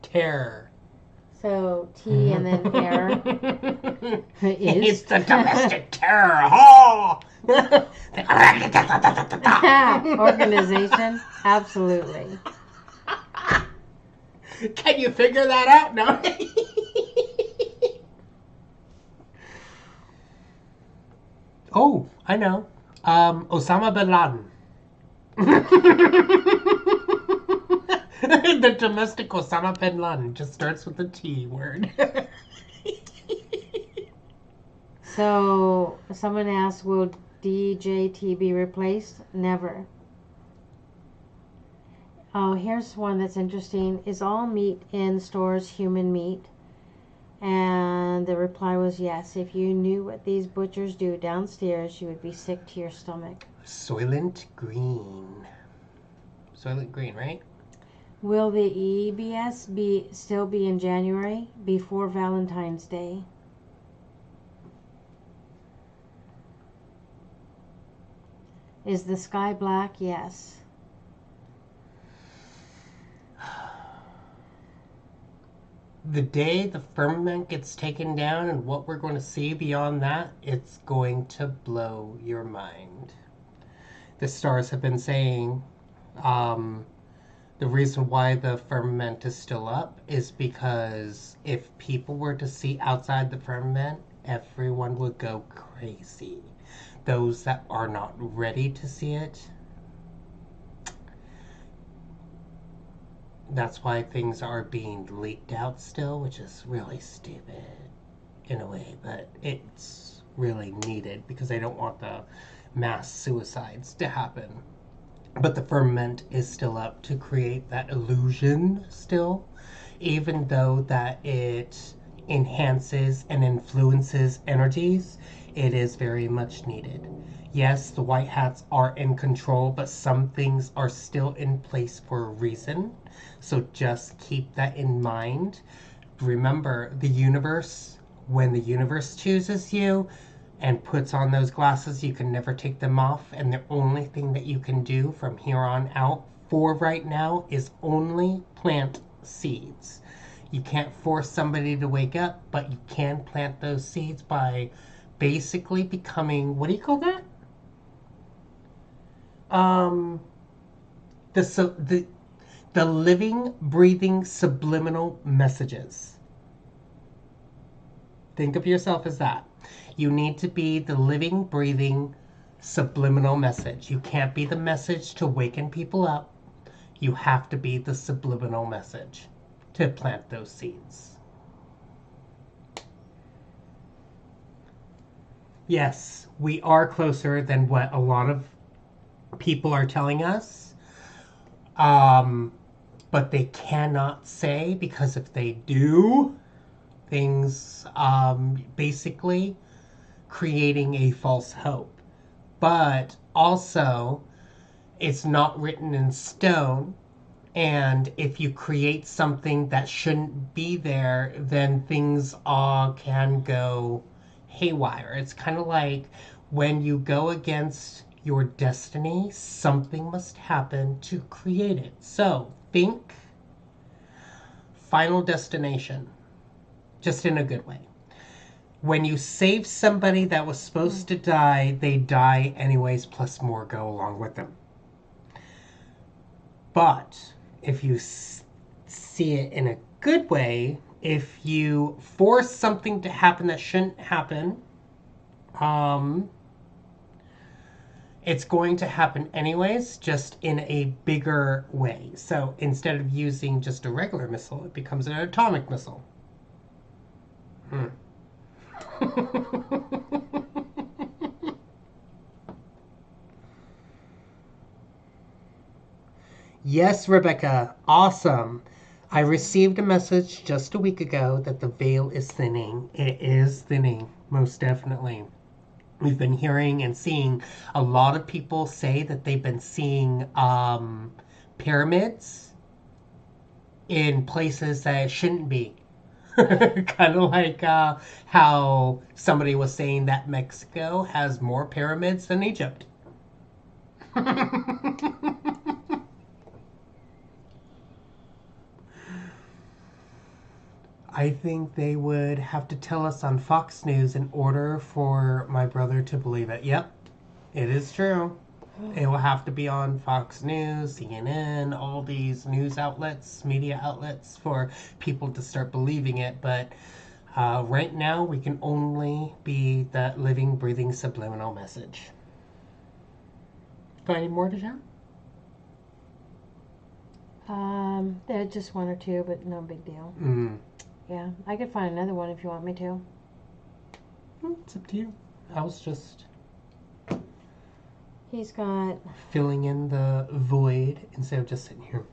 Terror. So T and then air It's the domestic terror. Oh! organization. Absolutely. Can you figure that out? No. Oh, I know. Osama bin Laden. The domestic Osama bin Laden just starts with the T word. So someone asked, will DJT be replaced? Never. Oh, here's one that's interesting. Is all meat in stores human meat? And the reply was yes. If you knew what these butchers do downstairs, you would be sick to your stomach. Soylent Green. Soylent Green, right? Will the EBS still be in January before Valentine's Day? Is the sky black? Yes. the day the firmament gets taken down and what we're going to see beyond that, it's going to blow your mind. The stars have been saying the reason why the firmament is still up is because if people were to see outside the firmament, everyone would go crazy. Those that are not ready to see it, that's why things are being leaked out still, which is really stupid in a way, but it's really needed because they don't want the mass suicides to happen. But the firmament is still up to create that illusion still, even though that it enhances and influences energies, it is very much needed. Yes, the white hats are in control, but some things are still in place for a reason. So just keep that in mind. Remember, the universe, when the universe chooses you and puts on those glasses, you can never take them off. And the only thing that you can do from here on out for right now is only plant seeds. You can't force somebody to wake up, but you can plant those seeds by basically becoming, what do you call that? The living, breathing, subliminal messages. Think of yourself as that. You need to be the living, breathing, subliminal message. You can't be the message to waken people up. You have to be the subliminal message to plant those seeds. Yes, we are closer than what a lot of people are telling us. But they cannot say, because if they do, things basically creating a false hope. But also, it's not written in stone. And if you create something that shouldn't be there, then things all can go haywire. It's kind of like when you go against your destiny, something must happen to create it. So think Final Destination, just in a good way. When you save somebody that was supposed to die, they die anyways, plus more go along with them. But if you see it in a good way, if you force something to happen that shouldn't happen, it's going to happen anyways, just in a bigger way. So instead of using just a regular missile, it becomes an atomic missile. Yes, Rebecca. Awesome. I received a message just a week ago that the veil is thinning. It is thinning, most definitely. We've been hearing and seeing a lot of people say that they've been seeing pyramids in places that it shouldn't be. Kind of like how somebody was saying that Mexico has more pyramids than Egypt. I think they would have to tell us on Fox News in order for my brother to believe it. Yep, it is true. It will have to be on Fox News, CNN, all these news outlets, media outlets, for people to start believing it. But right now, we can only be that living, breathing, subliminal message. Got any more to share? There are just one or two, but no big deal. Yeah, I could find another one if you want me to. It's up to you. I was just... He's got... filling in the void instead of just sitting here.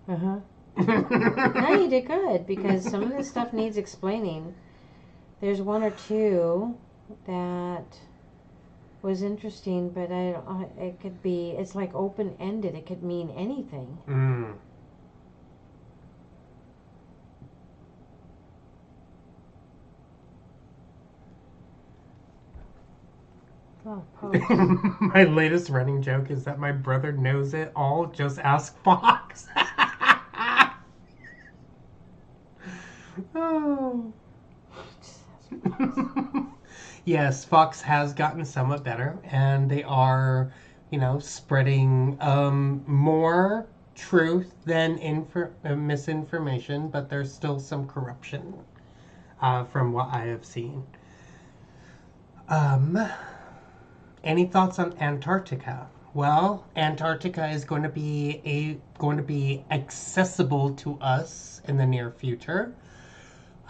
No, you did good, because some of this stuff needs explaining. There's one or two that was interesting, but it could be... It's like open-ended. It could mean anything. Oh, my latest running joke is that my brother knows it all. Just ask Fox. Yes, Fox has gotten somewhat better, and they are, spreading more truth than misinformation, but there's still some corruption from what I have seen. Um, any thoughts on Antarctica? Well, Antarctica is going to be accessible to us in the near future,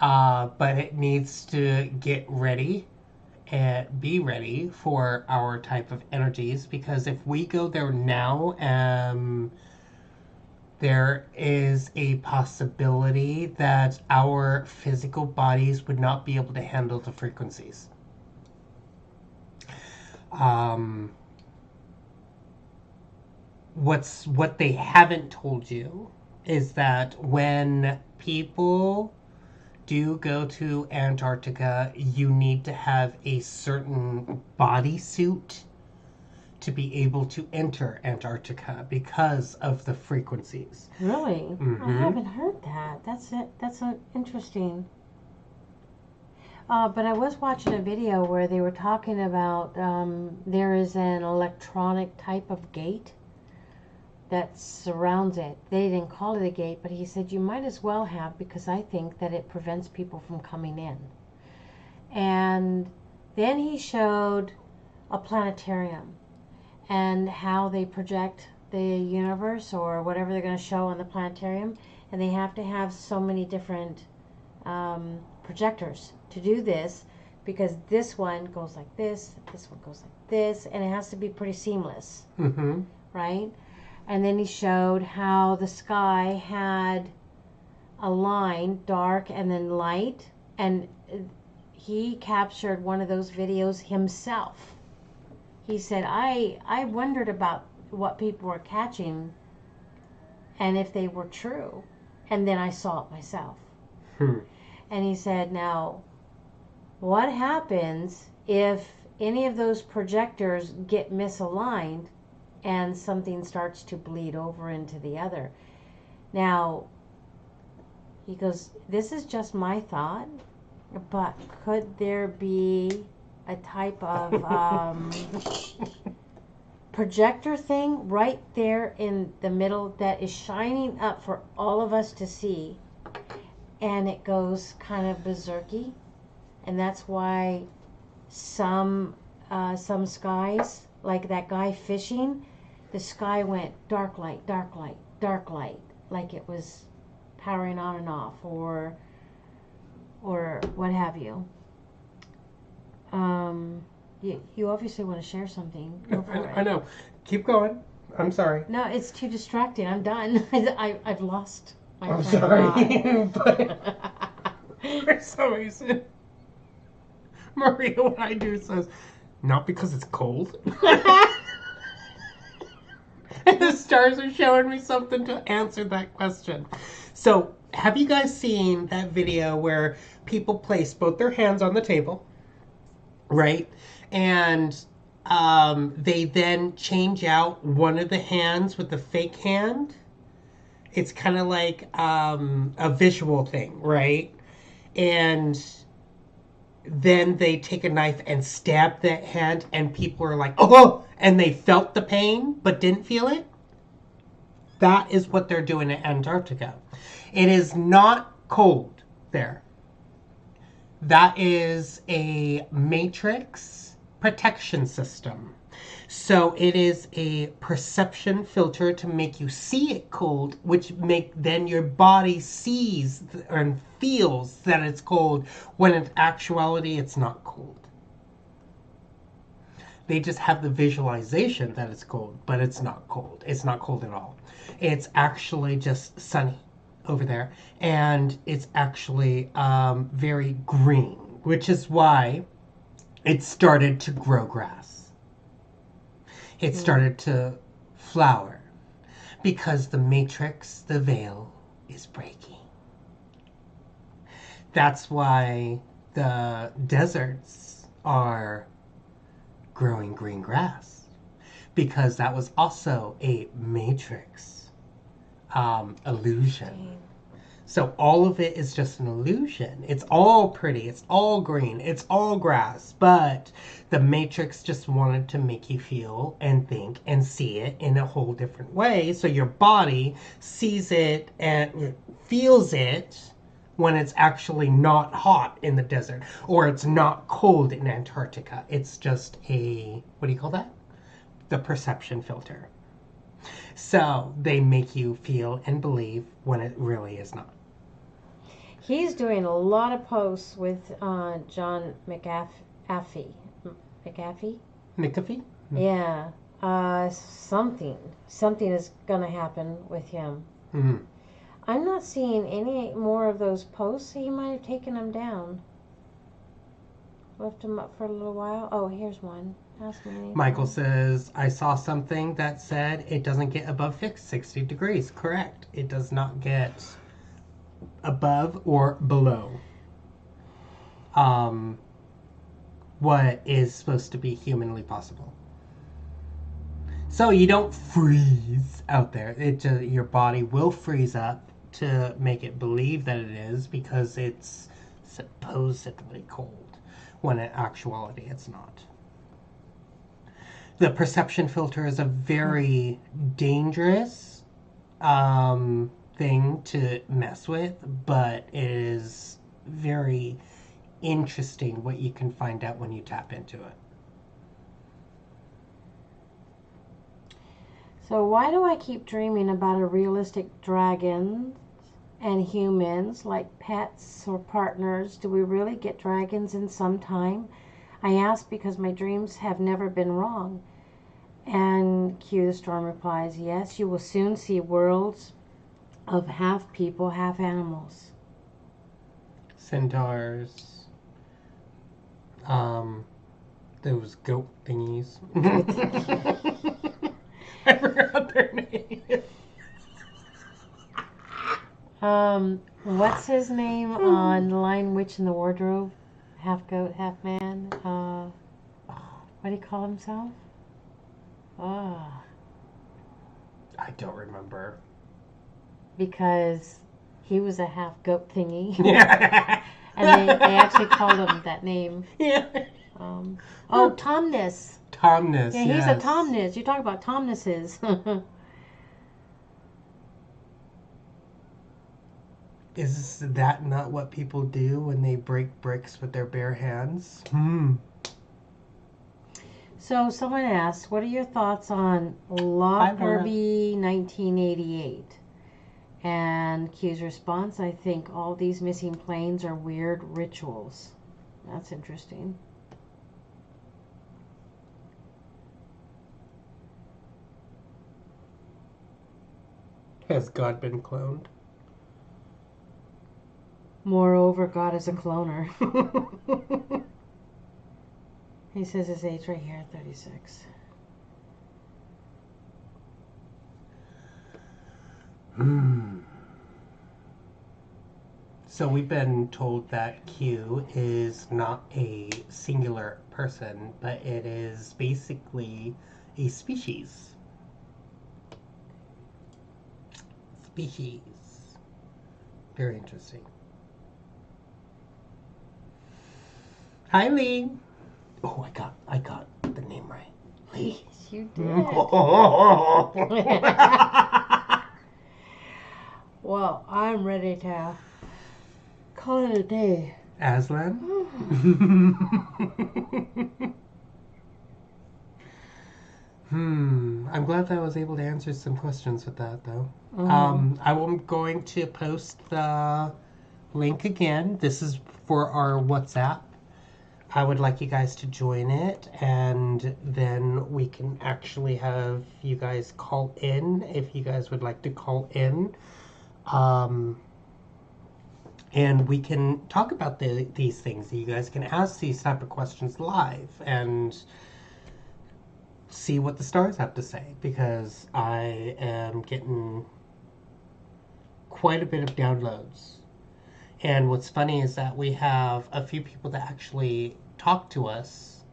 but it needs to get ready and be ready for our type of energies, because if we go there now, there is a possibility that our physical bodies would not be able to handle the frequencies. What they haven't told you is that when people do go to Antarctica, you need to have a certain bodysuit to be able to enter Antarctica because of the frequencies. Really? I haven't heard that. That's it. That's interesting. But I was watching a video where they were talking about there is an electronic type of gate that surrounds it. They didn't call it a gate, but he said you might as well have, because I think that it prevents people from coming in. And then he showed a planetarium and how they project the universe or whatever they're going to show on the planetarium, and they have to have so many different projectors to do this, because this one goes like this one goes like this, and it has to be pretty seamless. Right? And then he showed how the sky had a line, dark and then light, and he captured one of those videos himself. He said, I wondered about what people were catching and if they were true, and then I saw it myself. And he said, now, what happens if any of those projectors get misaligned and something starts to bleed over into the other? Now, he goes, this is just my thought, but could there be a type of projector thing right there in the middle that is shining up for all of us to see, and it goes kind of berserky, and that's why some skies, like that guy fishing, the sky went dark light, dark light, dark light, like it was powering on and off, or what have you. You obviously want to share something. Go for it. I know. Keep going. I'm sorry. No, it's too distracting. I'm done. I've lost my I'm train of sorry. thought. But for some reason, Maria, what I do, says, not because it's cold. And the stars are showing me something to answer that question. So, have you guys seen that video where people place both their hands on the table, right? And they then change out one of the hands with the fake hand? It's kind of like a visual thing, right? And then they take a knife and stab that hand, and people are like, oh, and they felt the pain but didn't feel it. That is what they're doing at Antarctica. It is not cold there. That is a matrix protection system. So it is a perception filter to make you see it cold, which then your body sees and feels that it's cold, when in actuality it's not cold. They just have the visualization that it's cold, but it's not cold. It's not cold at all. It's actually just sunny over there, and it's actually very green, which is why it started to grow grass. It started to flower, because the matrix, the veil, is breaking. That's why the deserts are growing green grass, because that was also a matrix illusion. So all of it is just an illusion. It's all pretty, it's all green, it's all grass, but the Matrix just wanted to make you feel and think and see it in a whole different way. So your body sees it and feels it when it's actually not hot in the desert or it's not cold in Antarctica. It's just a, what do you call that? The perception filter. So they make you feel and believe when it really is not. He's doing a lot of posts with John McAfee. McAfee? McAfee? Yeah. Something is gonna happen with him. Mm-hmm. I'm not seeing any more of those posts. He might have taken them down. Left them up for a little while. Oh, here's one. Ask me anything. Michael says, I saw something that said it doesn't get above 60 degrees. Correct. It does not get above or below what is supposed to be humanly possible. So you don't freeze out there. Your body will freeze up to make it believe that it is because it's supposedly cold, when in actuality it's not. The perception filter is a very dangerous thing to mess with, but it is very interesting what you can find out when you tap into it. So why do I keep dreaming about a realistic dragon and humans like pets or partners? Do we really get dragons in some time? I ask because my dreams have never been wrong. And Q the Storm replies, yes, you will soon see worlds of half people, half animals. Centaurs. Those goat thingies. I forgot their name. What's his name on Lion Witch in the Wardrobe? Half goat, half man. What do you call himself? Ah. I don't remember. Because he was a half goat thingy. Yeah. And they actually called him that name. Yeah. Tomness. Tomness. Yeah, he's a Tomness. You talk about Tomnesses. Is that not what people do when they break bricks with their bare hands? So someone asked, what are your thoughts on Lockerbie 1988? And Q's response, I think all these missing planes are weird rituals. That's interesting. Has God been cloned? Moreover, God is a cloner. He says his age right here, 36. So we've been told that Q is not a singular person, but it is basically a species. Very interesting. Hi, Lee. Oh, I got the name right. Lee. Yes, you did. Well, I'm ready to call it a day. Aslan? I'm glad that I was able to answer some questions with that, though. I'm going to post the link again. This is for our WhatsApp. I would like you guys to join it, and then we can actually have you guys call in if you guys would like to call in. And we can talk about these things. You guys can ask these type of questions live and see what the stars have to say, because I am getting quite a bit of downloads. And what's funny is that we have a few people that actually talk to us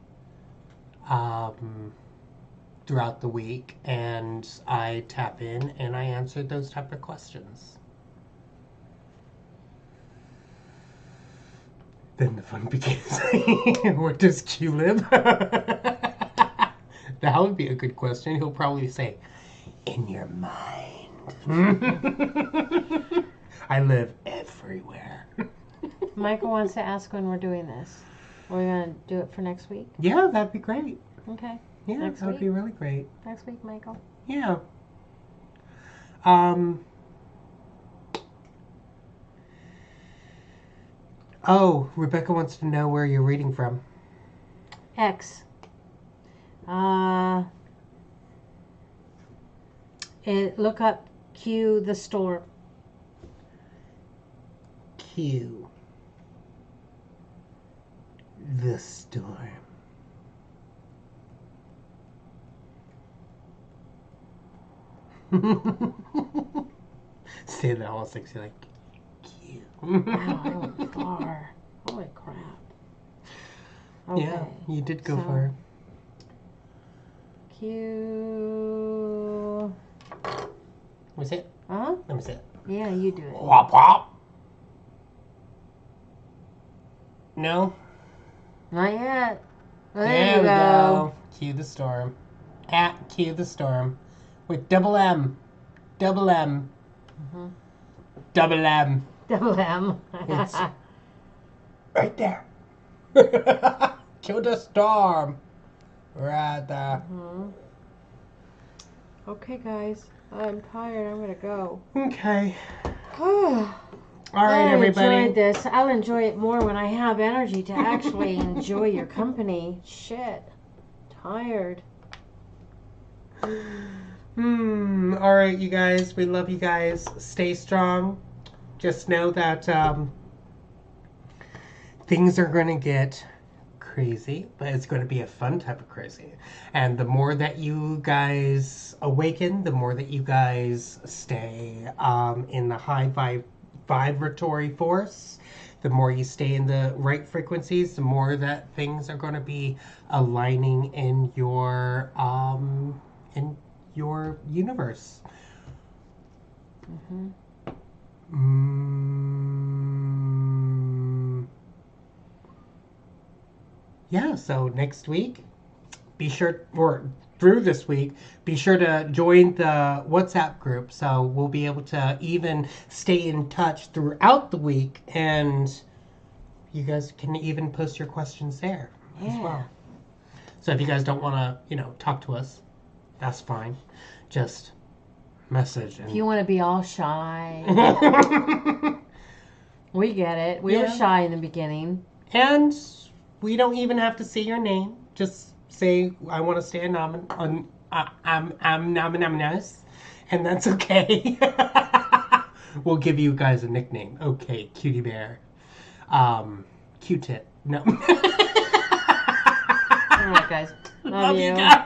throughout the week, and I tap in and I answer those type of questions. Then the fun begins. Where does Q live? That would be a good question. He'll probably say, in your mind. I live everywhere. Michael wants to ask when we're doing this. Are we going to do it for next week? Yeah, that'd be great. Okay. Yeah, Next that would week? be really great. Next week, Michael. Yeah. Oh, Rebecca wants to know where you're reading from. X. Look up Q the store. Q. The storm. Say that all sexy like Q. Wow, I went far. Holy crap. Okay. Yeah, you did go so- far. Q. Was it? Huh? Let me see it. Yeah, you do it. Wop wop. No? Not yet. Well, There there you we go. Q the storm. At Q the storm. With double M. Double M. Mhm. Double M. Double M. It's right there. Q the storm. Right there. Mhm. Okay, guys. I'm tired. I'm gonna go. Okay. All All right, everybody. enjoyed this. I'll enjoy it more when I have energy to actually enjoy your company. Shit. Tired. All right, you guys. We love you guys. Stay strong. Just know that things are going to get crazy, but it's going to be a fun type of crazy. And the more that you guys awaken, the more that you guys stay in the high vibratory force, the more you stay in the right frequencies, the more that things are going to be aligning in your universe. Mm-hmm. Yeah, so next week, be sure, or through this week, be sure to join the WhatsApp group so we'll be able to even stay in touch throughout the week, and you guys can even post your questions there as well. So if you guys don't want to, talk to us, that's fine. Just message. And If you want to be all shy, we get it. We were Yeah. shy in the beginning. And we don't even have to say your name. Just say, I want to stay anonymous. I'm anonymous. And that's okay. We'll give you guys a nickname. Okay, Cutie Bear. Q-Tip. No. All right, guys. Love Love you you. guys.